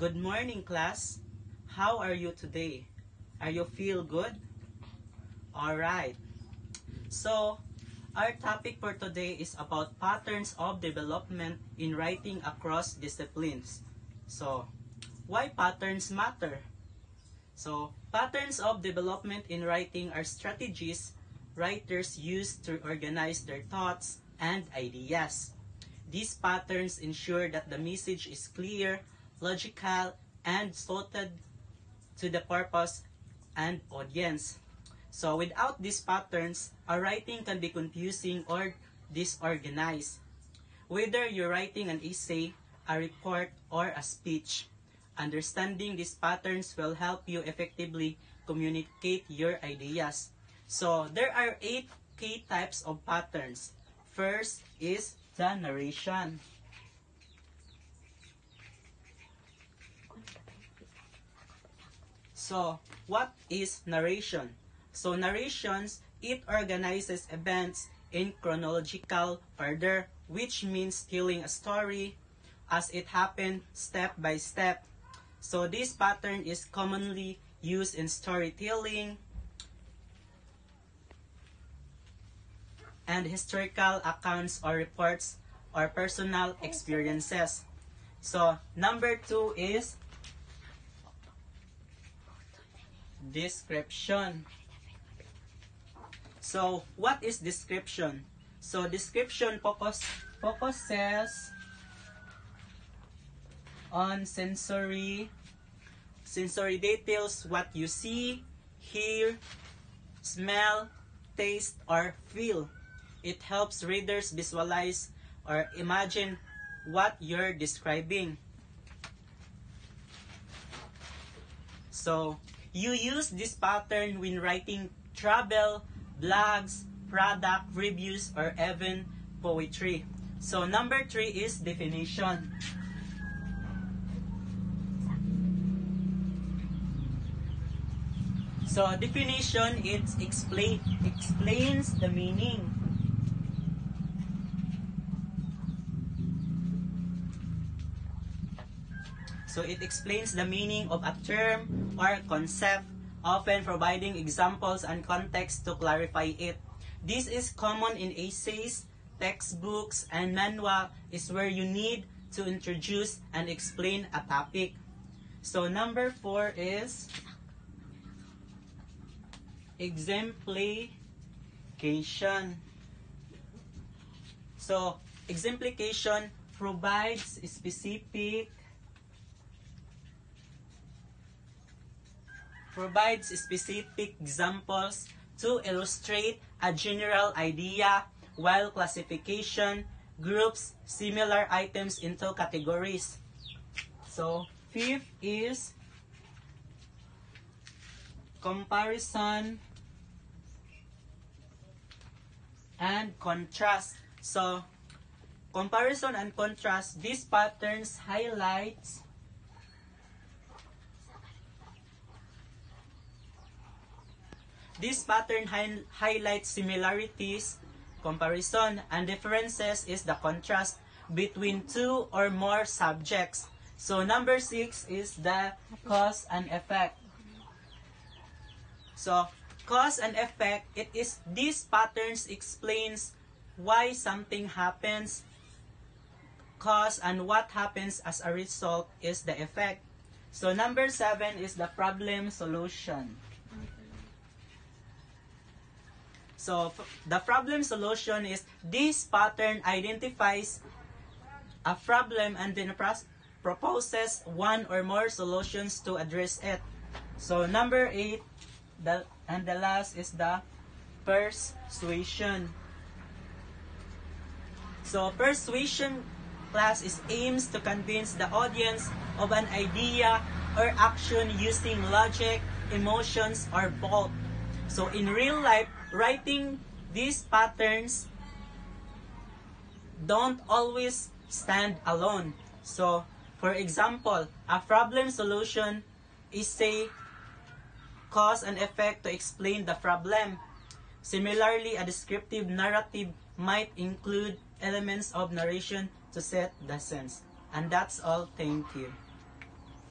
Good morning, class. How are you today? Are you feel good? Alright. So, our topic for today is about patterns of development in writing across disciplines. So, why patterns matter? So, patterns of development in writing are strategies writers use to organize their thoughts and ideas. These patterns ensure that the message is clear, logical, and suited to the purpose and audience. So without these patterns, a writing can be confusing or disorganized. Whether you're writing an essay, a report, or a speech, understanding these patterns will help you effectively communicate your ideas. So there are 8 key types of patterns. First is the narration. So, what is narration? So, narrations, it organizes events in chronological order, which means telling a story as it happened step by step. So, this pattern is commonly used in storytelling and historical accounts or reports or personal experiences. So, number 2 is description. So, what is description? So, description focuses on sensory details, what you see, hear, smell, taste, or feel. It helps readers visualize or imagine what you're describing. So, you use this pattern when writing travel, blogs, product reviews, or even poetry. So, number 3 is definition. So, definition, it explains the meaning. So, it explains the meaning of a term or concept, often providing examples and context to clarify it. This is common in essays, textbooks, and manual is where you need to introduce and explain a topic. So, number 4 is exemplification. So, exemplification provides specific examples to illustrate a general idea, while classification groups similar items into categories. So, 5th is comparison and contrast. So, comparison and contrast, these patterns highlights highlights similarities, comparison, and differences is the contrast between 2 or more subjects. So, number 6 is the cause and effect. So, cause and effect, these patterns explains why something happens, cause, and what happens as a result is the effect. So, number 7 is the problem solution. So, the problem solution is this pattern identifies a problem and then proposes one or more solutions to address it. So, number 8, the last is the persuasion. So, persuasion class aims to convince the audience of an idea or action using logic, emotions, or both. So, in real life, writing these patterns don't always stand alone. So, for example, a problem solution is say cause and effect to explain the problem. Similarly, a descriptive narrative might include elements of narration to set the sense. And that's all. Thank you.